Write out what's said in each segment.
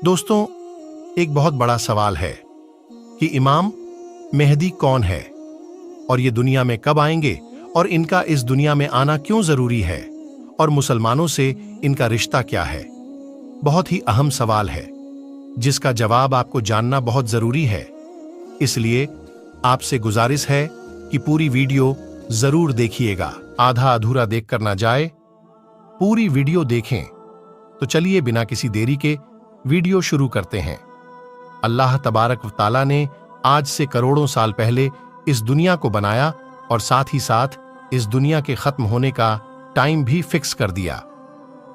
दोस्तों, एक बहुत बड़ा सवाल है कि इमाम मेहदी कौन है और ये दुनिया में कब आएंगे और इनका इस दुनिया में आना क्यों जरूरी है और मुसलमानों से इनका रिश्ता क्या है। बहुत ही अहम सवाल है जिसका जवाब आपको जानना बहुत जरूरी है। इसलिए आपसे गुजारिश है कि पूरी वीडियो जरूर देखिएगा, आधा अधूरा देखकर ना जाए, पूरी वीडियो देखें। तो चलिए बिना किसी देरी के वीडियो शुरू करते हैं। अल्लाह तबारक व तआला ने आज से करोड़ों साल पहले इस दुनिया को बनाया और साथ ही साथ इस दुनिया के खत्म होने का टाइम भी फिक्स कर दिया।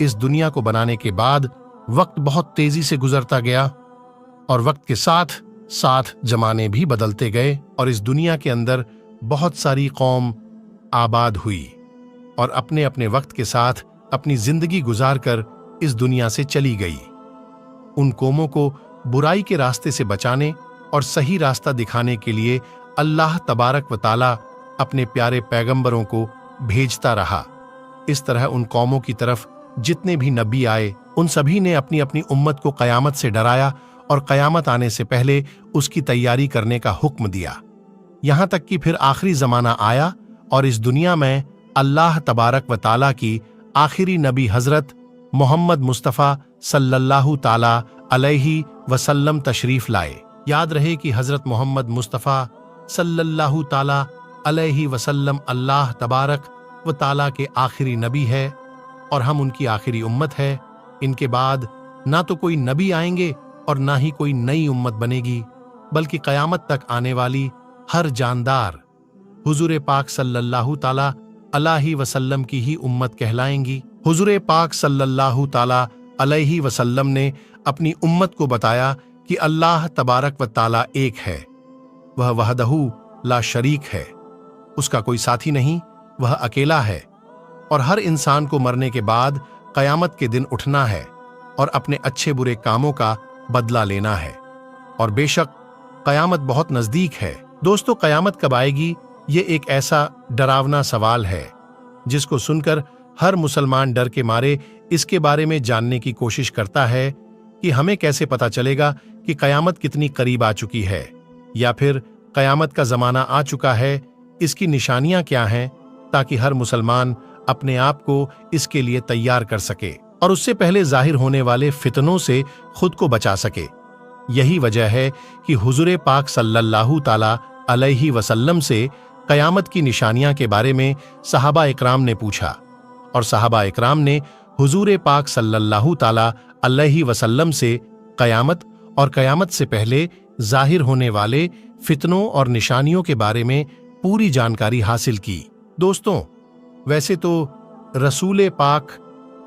इस दुनिया को बनाने के बाद वक्त बहुत तेजी से गुजरता गया और वक्त के साथ साथ जमाने भी बदलते गए और इस दुनिया के अंदर बहुत सारी कौम आबाद हुई और अपने अपने वक्त के साथ अपनी जिंदगी गुजार कर इस दुनिया से चली गई। उन कौमों को बुराई के रास्ते से बचाने और सही रास्ता दिखाने के लिए अल्लाह तबारक व तआला अपने प्यारे पैगंबरों को भेजता रहा। इस तरह उन कौमों की तरफ जितने भी नबी आए उन सभी ने अपनी अपनी उम्मत को कयामत से डराया और कयामत आने से पहले उसकी तैयारी करने का हुक्म दिया। यहां तक कि फिर आखिरी जमाना आया और इस दुनिया में अल्लाह तबारक व तआला की आखिरी नबी हजरत मोहम्मद मुस्तफ़ा सल्लल्लाहु ताला अलैहि वसल्लम तशरीफ लाए। याद रहे कि हजरत मोहम्मद मुस्तफ़ा सल्लल्लाहु ताला अलैहि वसल्लम अल्लाह तबारक व ताला के आखिरी नबी है और हम उनकी आखिरी उम्मत है। इनके बाद ना तो कोई नबी आएंगे और ना ही कोई नई उम्मत बनेगी, बल्कि कयामत तक आने वाली हर जानदार हुजूर पाक सल्लल्लाहु ताला अलैहि वसल्लम की ही उम्मत कहलाएंगी। हुजूर पाक सल्लल्लाहु ताला अलैहि वसल्लम ने अपनी उम्मत को बताया कि अल्लाह तबारक व ताला एक है, वह वहदहू ला शरीक है, उसका कोई साथी नहीं, वह अकेला है और हर इंसान को मरने के बाद कयामत के दिन उठना है और अपने अच्छे बुरे कामों का बदला लेना है और बेशक कयामत बहुत नजदीक है। दोस्तों, कयामत कब आएगी, ये एक ऐसा डरावना सवाल है जिसको सुनकर हर मुसलमान डर के मारे इसके बारे में जानने की कोशिश करता है कि हमें कैसे पता चलेगा कि कयामत कितनी करीब आ चुकी है या फिर कयामत का जमाना आ चुका है, इसकी निशानियां क्या हैं, ताकि हर मुसलमान अपने आप को इसके लिए तैयार कर सके और उससे पहले जाहिर होने वाले फितनों से खुद को बचा सके। यही वजह है कि हुजूर पाक सल्लल्लाहु ताला अलैहि वसल्लम से कयामत की निशानियां के बारे में सहाबा इकराम ने पूछा और सहाबा इकराम ने हुजूर पाक सल्लल्लाहु ताला अलैहि वसल्लम से कयामत और कयामत से पहले जाहिर होने वाले फितनों और निशानियों के बारे में पूरी जानकारी हासिल की। दोस्तों, वैसे तो रसूल पाक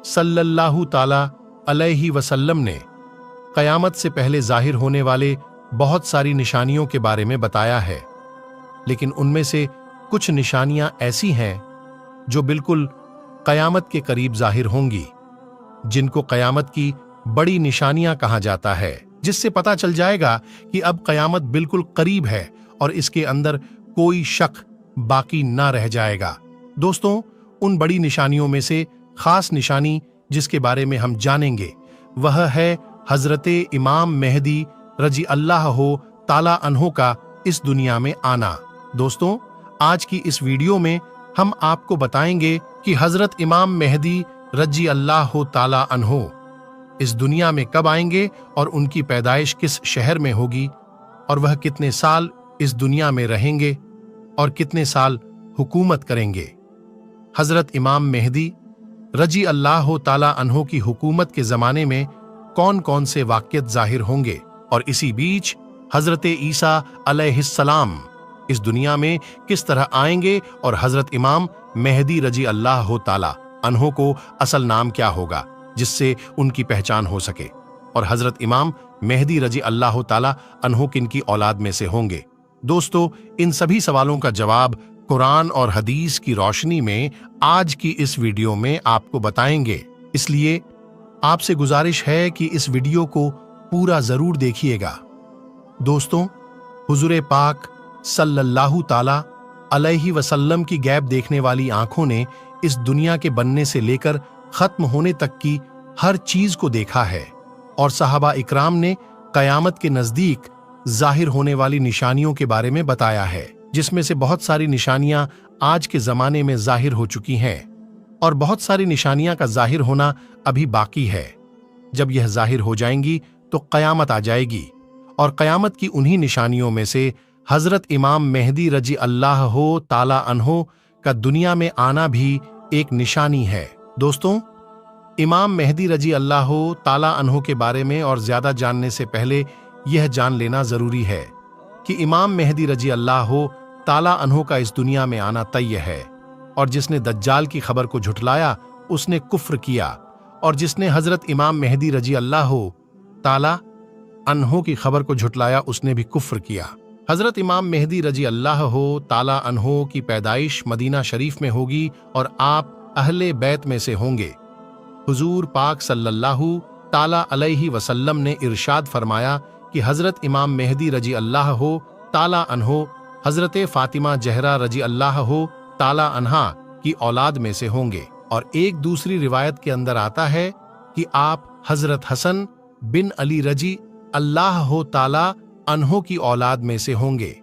सल्लल्लाहु ताला अलैहि वसल्लम ने कयामत से पहले जाहिर होने वाले बहुत सारी निशानियों के बारे में बताया है, लेकिन उनमें से कुछ निशानियां ऐसी हैं जो बिल्कुल कयामत के करीब जाहिर होंगी, जिनको कयामत की बड़ी निशानियां कहा जाता है, जिससे पता चल जाएगा कि अब कयामत बिल्कुल करीब है और इसके अंदर कोई शक बाकी ना रह जाएगा। दोस्तों, उन बड़ी निशानियों में से खास निशानी जिसके बारे में हम जानेंगे वह है हजरते इमाम मेहदी रजी अल्लाह ताला अन्हो का इस दुनिया में आना। दोस्तों, आज की इस वीडियो में हम आपको बताएंगे कि हजरत इमाम मेहदी रजी अल्लाह ताला अन्हो इस दुनिया में कब आएंगे और उनकी पैदाइश किस शहर में होगी और वह कितने साल इस दुनिया में रहेंगे और कितने साल हुकूमत करेंगे। हजरत इमाम मेहदी रजी अल्लाह ताला अन्हो की हुकूमत के जमाने में कौन कौन से वाक़ियात जाहिर होंगे और इसी बीच हजरत ईसा अलैहिस्सलाम इस दुनिया में किस तरह आएंगे और हजरत इमाम मेहदी रजी अल्लाह ताला अन्हो को असल नाम क्या होगा जिससे उनकी पहचान हो सके और हजरत इमाम मेहदी रजी अल्लाह ताला अन्हो किनकी औलाद में से होंगे। दोस्तों, इन सभी सवालों का जवाब कुरान और हदीस की रोशनी में आज की इस वीडियो में आपको बताएंगे। इसलिए आपसे गुजारिश है कि इस वीडियो को पूरा जरूर देखिएगा। दोस्तों, हुजूर पाक सल्लल्लाहु ताला अलैहि वसल्लम की गैब देखने वाली आंखों ने इस दुनिया के बनने से लेकर खत्म होने तक की हर चीज को देखा है और सहाबा इकराम ने क़यामत के नज़दीक ज़ाहिर होने वाली निशानियों के बारे में बताया है, जिसमें से बहुत सारी निशानियां आज के ज़माने में ज़ाहिर हो चुकी हैं और बहुत सारी निशानियां का ज़ाहिर होना अभी बाकी है। जब यह ज़ाहिर हो जाएंगी तो क़यामत आ जाएगी, और क़यामत की उन्हीं निशानियों में से हज़रत इमाम मेहदी रजी अल्लाह ताला अन्हो का दुनिया में आना भी एक निशानी है। दोस्तों, इमाम मेहदी रजी अल्लाह ताला अन्हो के बारे में और ज़्यादा जानने से पहले यह जान लेना ज़रूरी है कि इमाम मेहदी रजी अल्लाह ताला अन्हो का इस दुनिया में आना तय है, और जिसने दज्जाल की खबर को झुठलाया उसने कुफ्र किया, और जिसने हज़रत इमाम मेहदी रजी अल्लाह ताला अन्हो की खबर को झुठलाया उसने भी कुफ्र किया। हज़रत इमाम मेहदी रजी अल्लाह ताला अन्हो की पैदाइश मदीना शरीफ में होगी और आप अहले बैत में से होंगे। हुजूर पाक सल्लल्लाहु ताला अलैहि वसल्लम ने इरशाद फरमाया कि हज़रत इमाम मेहदी रजी अल्लाह ताला अन्हो हज़रत फ़ातिमा ज़हरा रजी अल्लाह ताला अन्हा की औलाद में से होंगे। और एक दूसरी रिवायत के अंदर आता है कि आप हज़रत हसन बिन अली रजी अल्लाह ताला अन्हो की औलाद में से होंगे।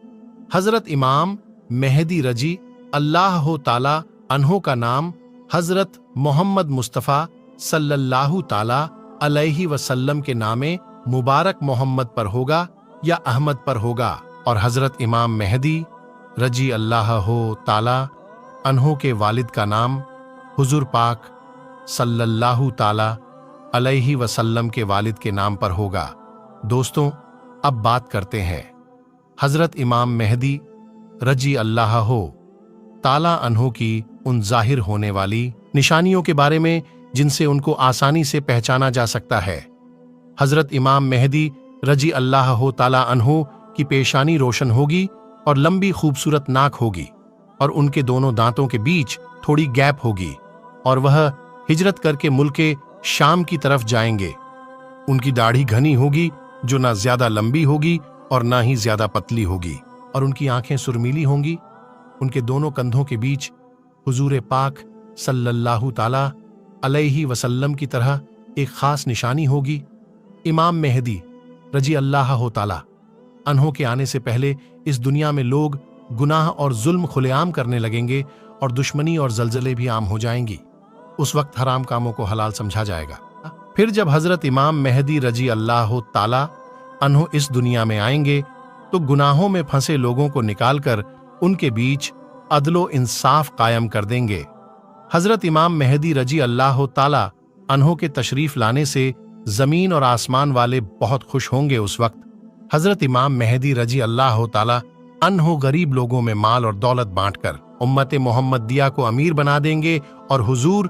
हज़रत इमाम मेहदी रजी अल्लाह ताला अन्हो का नाम हज़रत मोहम्मद मुस्तफ़ा सल्लल्लाहु ताला अलैहि वसल्लम के नामे मुबारक मोहम्मद पर होगा या अहमद पर होगा, और हज़रत इमाम मेहदी रजी अल्लाह ताला अन्हो के वालिद का नाम हुजूर पाक सल्लल्लाहु ताला अलैहि वसल्लम के वालिद के नाम पर होगा। दोस्तों, अब बात करते हैं हज़रत इमाम मेहदी रजी अल्लाह ताला अन्हो की उन ज़ाहिर होने वाली निशानियों के बारे में जिनसे उनको आसानी से पहचाना जा सकता है। हज़रत इमाम मेहदी रजी अल्लाह ताला अन्हो की पेशानी रोशन होगी और लंबी खूबसूरत नाक होगी, और उनके दोनों दांतों के बीच थोड़ी गैप होगी, और वह हिजरत करके मुल्के शाम की तरफ जाएंगे। उनकी दाढ़ी घनी होगी जो ना ज्यादा लंबी होगी और ना ही ज्यादा पतली होगी, और उनकी आंखें सुरमीली होंगी। उनके दोनों कंधों के बीच हुजूर पाक सल्लल्लाहु ताला अलैहि वसल्लम की तरह एक खास निशानी होगी। इमाम मेहदी रजी अल्लाह ताला अन्हो के आने से पहले इस दुनिया में लोग गुनाह और जुल्म खुलेआम करने लगेंगे और दुश्मनी और जलजले भी आम हो जाएंगी। उस वक्त हराम कामों को हलाल समझा जाएगा। फिर जब हज़रत इमाम मेहदी रजी अल्लाह ताला अन्हो इस दुनिया में आएंगे तो गुनाहों में फंसे लोगों को निकालकर उनके बीच अदलो इंसाफ कायम कर देंगे। हज़रत इमाम मेहदी रजी अल्लाह ताला अन्हो के तशरीफ लाने से जमीन और आसमान वाले बहुत खुश होंगे। उस वक्त हज़रत इमाम मेहदी रजी अल्लाह ताला अन्हो गरीब लोगों में माल और दौलत बांटकर उम्मत मोहम्मदिया को अमीर बना देंगे और हुजूर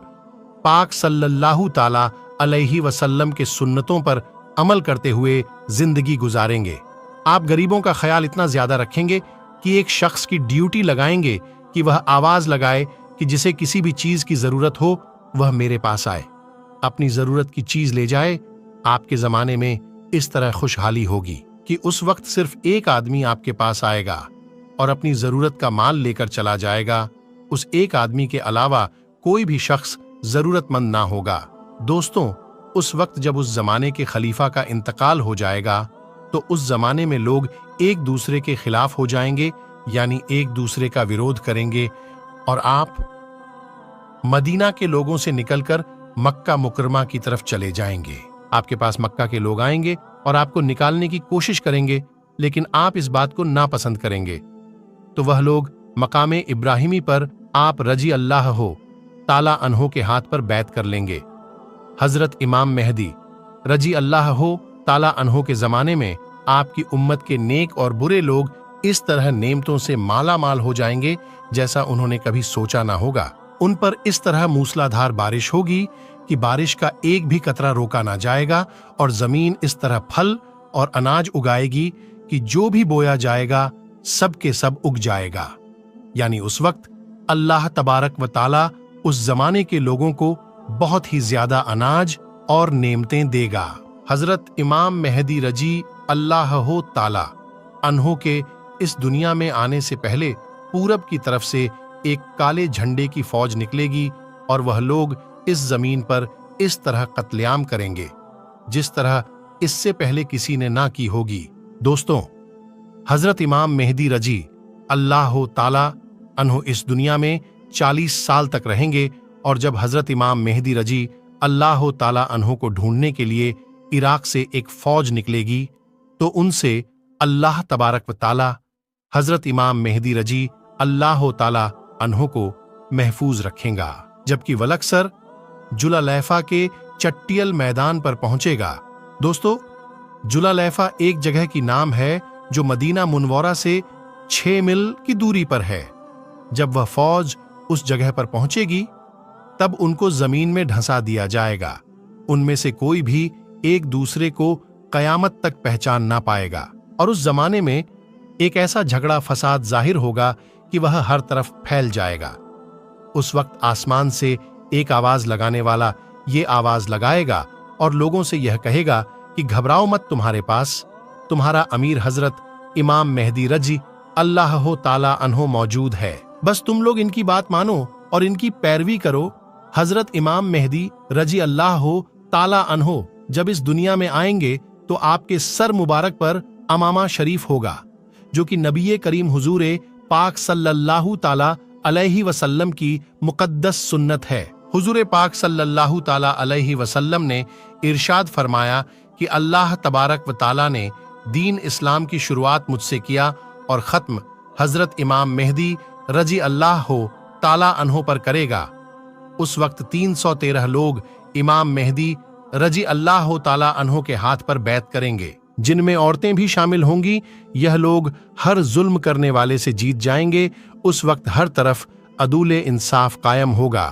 पाक सल्लल्लाहु ताला अलैहि वसल्लम के सुन्नतों पर अमल करते हुए जिंदगी गुजारेंगे। आप गरीबों का ख्याल इतना ज्यादा रखेंगे कि एक शख्स की ड्यूटी लगाएंगे कि वह आवाज लगाए कि जिसे किसी भी चीज की जरूरत हो वह मेरे पास आए, अपनी जरूरत की चीज ले जाए। आपके जमाने में इस तरह खुशहाली होगी कि उस वक्त सिर्फ एक आदमी आपके पास आएगा और अपनी जरूरत का माल लेकर चला जाएगा। उस एक आदमी के अलावा कोई भी शख्स जरूरतमंद ना होगा। दोस्तों, उस वक्त जब उस जमाने के खलीफा का इंतकाल हो जाएगा तो उस जमाने में लोग एक दूसरे के खिलाफ हो जाएंगे, यानी एक दूसरे का विरोध करेंगे, और आप मदीना के लोगों से निकलकर मक्का मुकरमा की तरफ चले जाएंगे। आपके पास मक्का के लोग आएंगे और आपको निकालने की कोशिश करेंगे, लेकिन आप इस बात को नापसंद करेंगे। तो वह लोग मकामे इब्राहिमी पर आप रजी अल्लाह ताला अन्हो के हाथ पर बैत कर लेंगे। हजरत इमाम मेहदी रजी अल्लाह ताला अन्हो के जमाने में आपकी उम्मत के नेक और बुरे लोग इस तरह नेमतों से माला माल हो जाएंगे जैसा उन्होंने कभी सोचा ना होगा। उन पर इस तरह मूसलाधार बारिश होगी कि बारिश का एक भी कतरा रोका ना जाएगा, और जमीन इस तरह फल और अनाज उगाएगी कि जो भी बोया जाएगा सब के सब उग जाएगा। यानी उस वक्त अल्लाह तबारक व ताला उस जमाने के लोगों को बहुत ही ज्यादा अनाज और नेमतें देगा। हजरत इमाम मेहदी रजी अल्लाह ताला अन्हो के इस दुनिया में आने से पहले पूरब की तरफ से एक काले झंडे की फौज निकलेगी और वह लोग इस जमीन पर इस तरह कत्लेआम करेंगे जिस तरह इससे पहले किसी ने ना की होगी। दोस्तों, हजरत इमाम मेहदी रजी अल्लाह ताला अन्हु इस दुनिया में 40 साल तक रहेंगे, और जब हजरत इमाम मेहदी रजी अल्लाह ताला अन्हु को ढूंढने के लिए इराक से एक फौज निकलेगी, तो उनसे अल्लाह तबारक व ताला हजरत इमाम मेहदी रजी अल्लाह ताला अन्हु को महफूज रखेगा। जबकि वलक्सर जुलालैफा के चट्टियल मैदान पर पहुंचेगा। दोस्तों, जुलालैफा एक जगह की नाम है जो मदीना मुनव्वरा से 6 मील की दूरी पर है। जब वह फौज उस जगह पर पहुंचेगी, तब उनको जमीन में ढंसा दिया जाएगा। उनमें से कोई भी एक दूसरे को कयामत तक पहचान ना पाएगा, और उस जमाने में एक ऐसा झगड़ा फसाद जाहिर होगा कि वह हर तरफ फैल जाएगा। उस वक्त आसमान से एक आवाज लगाने वाला ये आवाज लगाएगा और लोगों से यह कहेगा कि घबराओ मत, तुम्हारे पास तुम्हारा अमीर हजरत इमाम मेहदी रजी अल्लाह ताला अन्हो मौजूद है। बस तुम लोग इनकी बात मानो और इनकी पैरवी करो। हजरत इमाम मेहदी रजी अल्लाह ताला अन्हो जब इस दुनिया में आएंगे तो आपके सर मुबारक पर अमामा शरीफ होगा, जो कि नबी करीम हुजूरे पाक सल्लल्लाहु ताला अलैहि वसल्लम की मुकद्दस सुन्नत है। हुजूरे पाक सल्लल्लाहु ताला अलैहि वसल्लम ने इरशाद फरमाया कि अल्लाह तबारक व ताला ने दीन इस्लाम की शुरुआत मुझसे किया और ख़त्म हजरत इमाम मेहदी रजी अल्लाह ताला अन्हो पर करेगा। उस वक्त 313 लोग इमाम मेहदी रजी अल्लाह ताला अन्हो के हाथ पर बैत करेंगे, जिनमें औरतें भी शामिल होंगी। यह लोग हर जुल्म करने वाले से जीत जाएंगे। उस वक्त हर तरफ अदूले इंसाफ कायम होगा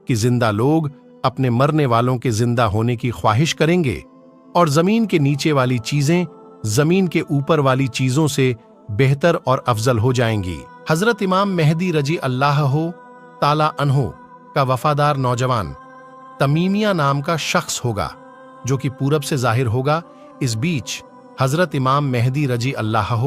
कि जिंदा लोग अपने मरने वालों के जिंदा होने की ख्वाहिश करेंगे, और जमीन के नीचे वाली चीजें जमीन के ऊपर वाली चीजों से बेहतर और अफजल हो जाएंगी। हजरत इमाम मेहदी रजी अल्लाह ताला अन्हो का वफादार नौजवान तमीमिया नाम का शख्स होगा, जो कि पूरब से जाहिर होगा। इस बीच हजरत इमाम मेहदी रजी अल्लाह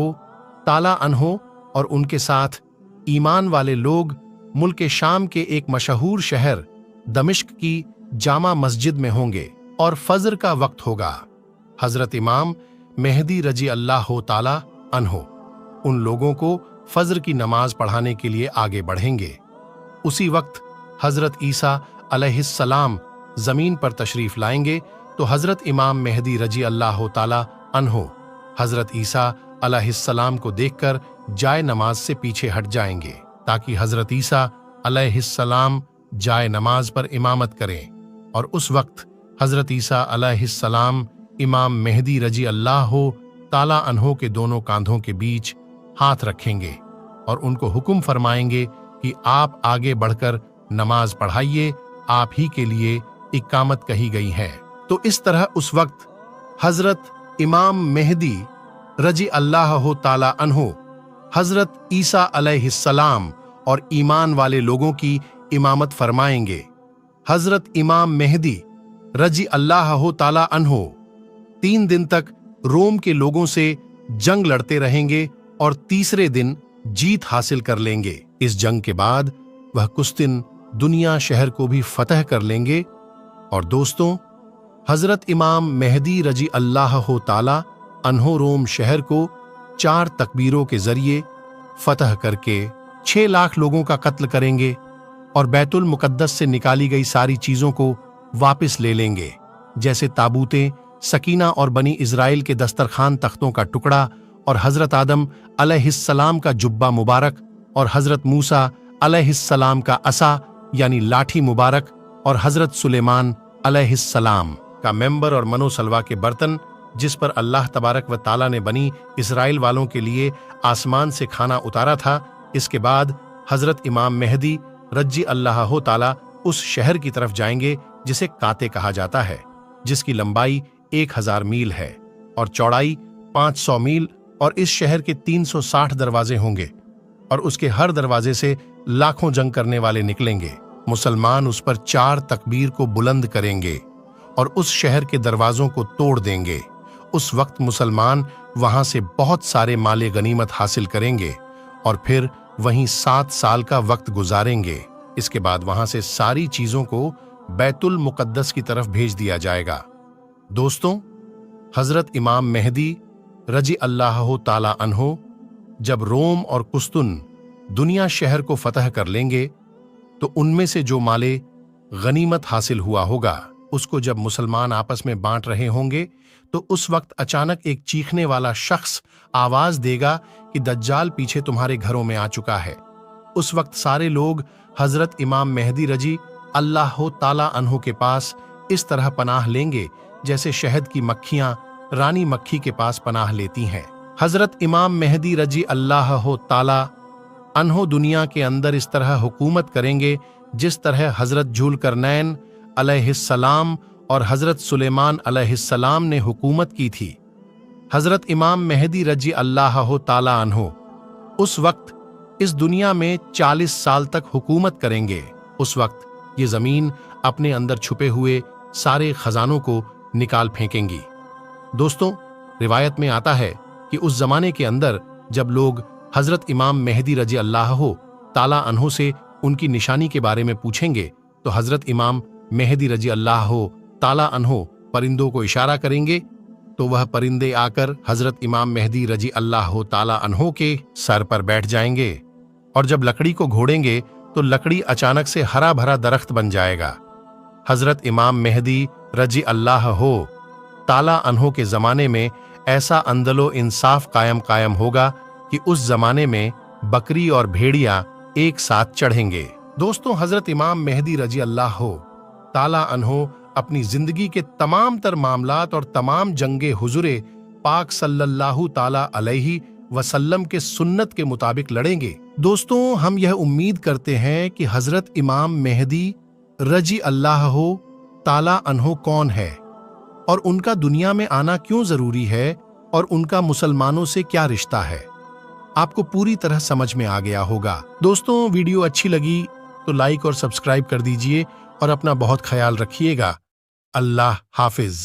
ताला अन्हो और उनके साथ ईमान वाले लोग मुल्क शाम के एक मशहूर शहर दमिश्क की जामा मस्जिद में होंगे, और फजर का वक्त होगा। हजरत इमाम मेहदी रजी अल्लाह ताला अन्हो उन लोगों को फजर की नमाज पढ़ाने के लिए आगे बढ़ेंगे। उसी वक्त हजरत ईसा अलैहिस्सलाम जमीन पर तशरीफ लाएंगे, तो हजरत इमाम मेहदी रजी अल्लाह ताला अन्हो हजरत ईसा अलैहिस्सलाम को देखकर जाए नमाज से पीछे हट जाएंगे, ताकि हजरत ईसा अलैहिस्सलाम जाए नमाज पर इमामत करें। और उस वक्त हजरत ईसा अलैहिस्सलाम इमाम मेहदी रजी अल्लाह ताला अन्हो के दोनों कांधों के बीच हाथ रखेंगे और उनको हुक्म फरमाएंगे कि आप आगे बढ़कर नमाज पढ़ाइए, आप ही के लिए इकामत कही गई है। तो इस तरह उस वक्त हजरत इमाम मेहदी रजी अल्लाह ताला अन्हो हजरत ईसा अलैहिस्सलाम और ईमान वाले लोगों की इमामत फरमाएंगे। हजरत इमाम मेहदी रजी अल्लाह ताला अन्हो 3 दिन तक रोम के लोगों से जंग लड़ते रहेंगे और तीसरे दिन जीत हासिल कर लेंगे। इस जंग के बाद वह कुछ दिन दुनिया शहर को भी फतह कर लेंगे। और दोस्तों, हजरत इमाम मेहदी रजी अल्लाह ताला अन्हो रोम शहर को 4 तकबीरों के जरिए फतह करके 6 लाख लोगों का कत्ल करेंगे और बैतुल मुकद्दस से निकाली गई सारी चीजों को वापस ले लेंगे, जैसे ताबूतें, सकीना और बनी इजराइल के दस्तरखान तख्तों का टुकड़ा, और हजरत आदम अलैहिस्सलाम का जुब्बा मुबारक, और हजरत मूसा अलैहिस्सलाम का असा यानी लाठी मुबारक, और हजरत सुलेमान अलैहिस्सलाम का मेंबर और मनोसलवा के बर्तन, जिस पर अल्लाह तबारक व ताला ने बनी इसराइल वालों के लिए आसमान से खाना उतारा था। इसके बाद हजरत इमाम मेहदी रजी अल्लाह ताला उस शहर की तरफ जाएंगे जिसे काते कहा जाता है, जिसकी लंबाई 1000 मील है और चौड़ाई 500 मील, और इस शहर के 360 दरवाजे होंगे और उसके हर दरवाजे से लाखों जंग करने वाले निकलेंगे। मुसलमान उस पर 4 तकबीर को बुलंद करेंगे और उस शहर के दरवाजों को तोड़ देंगे। उस वक्त मुसलमान वहां से बहुत सारे माले गनीमत हासिल करेंगे और फिर वहीं 7 साल का वक्त गुजारेंगे। इसके बाद वहां से सारी चीजों को बैतुल मुकद्दस की तरफ भेज दिया जाएगा। दोस्तों, हजरत इमाम मेहदी रजी अल्लाह ताला अन्हो जब रोम और कुस्तुन दुनिया शहर को फतह कर लेंगे तो उनमें से जो माले गनीमत हासिल हुआ होगा उसको जब मुसलमान आपस में बांट रहे होंगे तो उस वक्त अचानक एक चीखने वाला शख्स आवाज देगा कि दज्जाल पीछे तुम्हारे घरों में आ चुका है। उस वक्त सारे लोग हजरत इमाम मेहदी रजी अल्लाह ताला अन्हो के पास इस तरह पनाह लेंगे जैसे शहद की मक्खियां रानी मक्खी के पास पनाह लेती हैं। हजरत इमाम मेहदी रजी अल्लाह ताला अन्हो दुनिया के अंदर इस तरह हुकूमत करेंगे जिस तरह हजरत जुल्करनैन अलैहिस्सलाम और हजरत सुलेमान अलैहिस्सलाम ने हुकूमत की थी। हजरत इमाम मेहदी रजी अल्लाह ताला अन्हो उस वक्त इस दुनिया में 40 साल तक हुकूमत करेंगे। उस वक्त ये जमीन अपने अंदर छुपे हुए सारे खजानों को निकाल फेंकेंगी। दोस्तों, रिवायत में आता है कि उस जमाने के अंदर जब लोग हजरत इमाम मेहदी रजी अल्लाह ताला अन्हो से उनकी निशानी के बारे में पूछेंगे तो हजरत इमाम मेहदी रजी अल्लाह ताला अन्हो परिंदों को इशारा करेंगे तो वह परिंदे आकर हजरत इमाम मेहदी रजी अल्लाह ताला अन्हो के सर पर बैठ जाएंगे और जब लकड़ी को घोड़ेंगे तो लकड़ी अचानक से हरा भरा दरख्त बन जाएगा। हजरत इमाम मेहदी रजी अल्लाह ताला अन्हो के जमाने में ऐसा अंदलो इंसाफ कायम होगा कि उस जमाने में बकरी और भेड़िया एक साथ चढ़ेंगे। दोस्तों, हजरत इमाम मेहदी रजी अल्लाह ताला अन्हो अपनी जिंदगी के तमाम तर मामलात और तमाम जंगे हुजूरे पाक सल्लल्लाहु ताला अलैहि वसल्लम के सुन्नत के मुताबिक लड़ेंगे। दोस्तों, हम यह उम्मीद करते हैं कि हजरत इमाम मेहदी रजी अल्लाह ताला अन्हो कौन है और उनका दुनिया में आना क्यों जरूरी है और उनका मुसलमानों से क्या रिश्ता है, आपको पूरी तरह समझ में आ गया होगा। दोस्तों, वीडियो अच्छी लगी तो लाइक और सब्सक्राइब कर दीजिए और अपना बहुत ख्याल रखिएगा। अल्लाह हाफिज।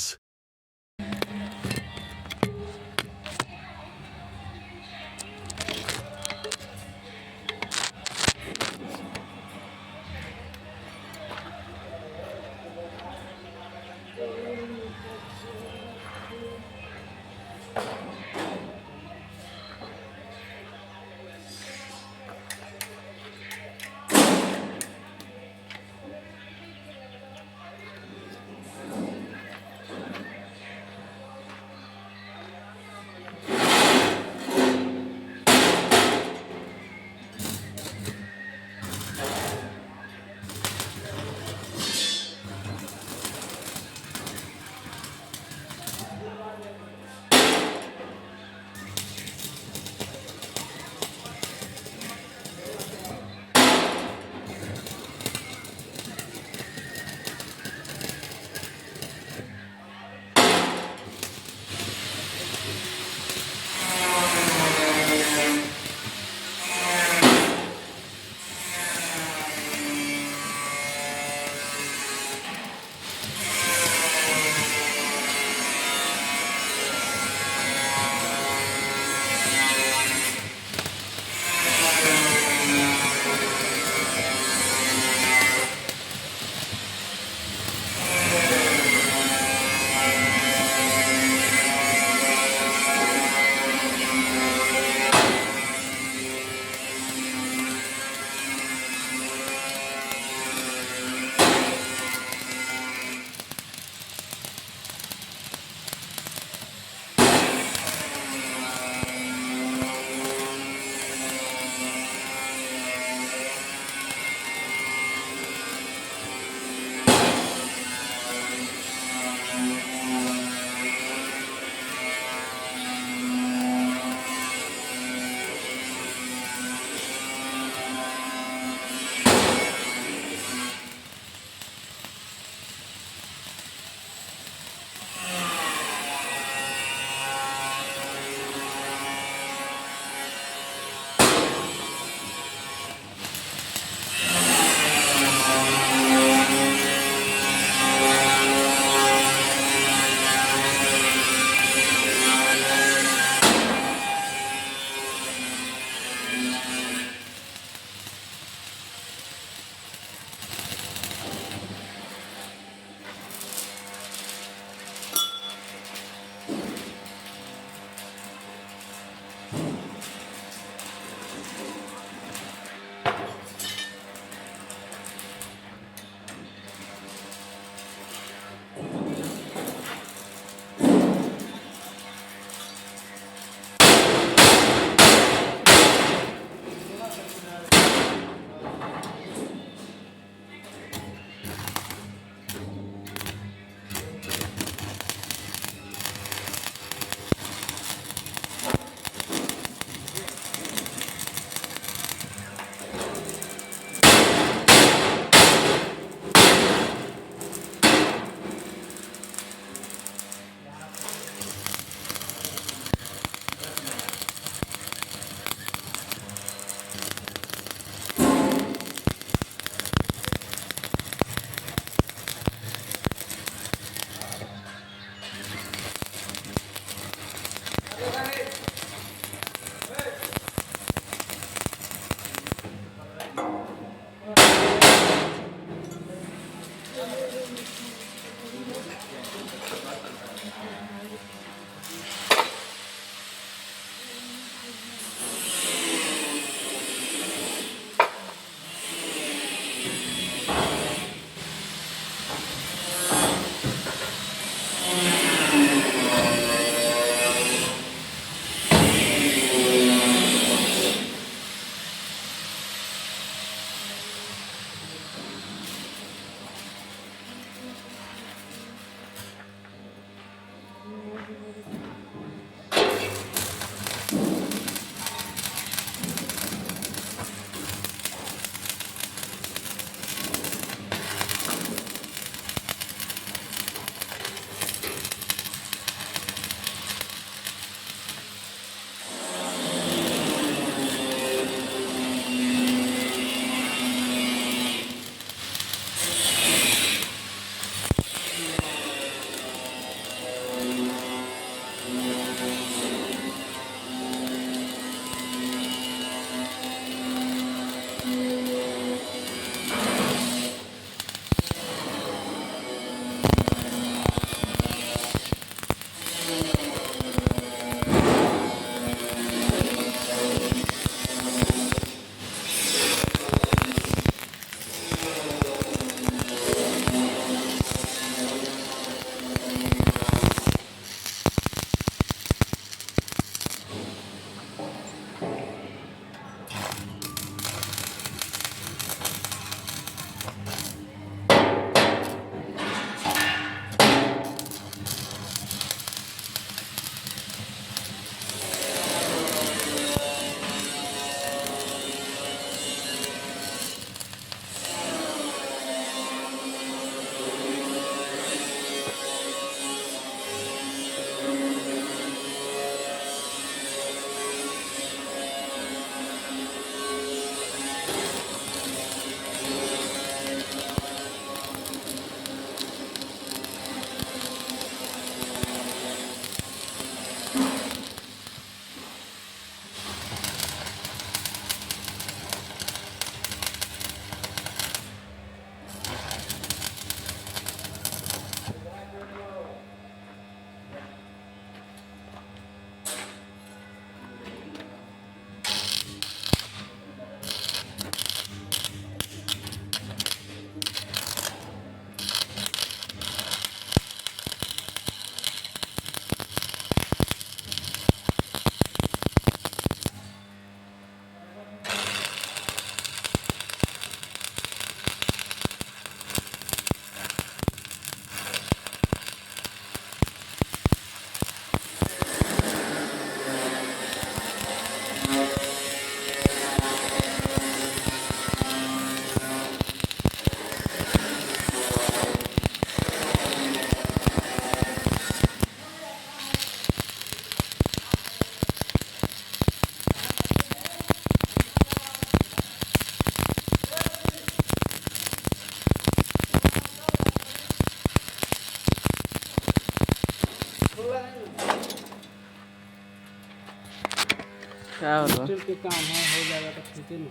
क्या होगा के काम है, हो जाएगा तो ठीक है ना।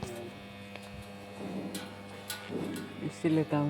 इसी लेता हूँ।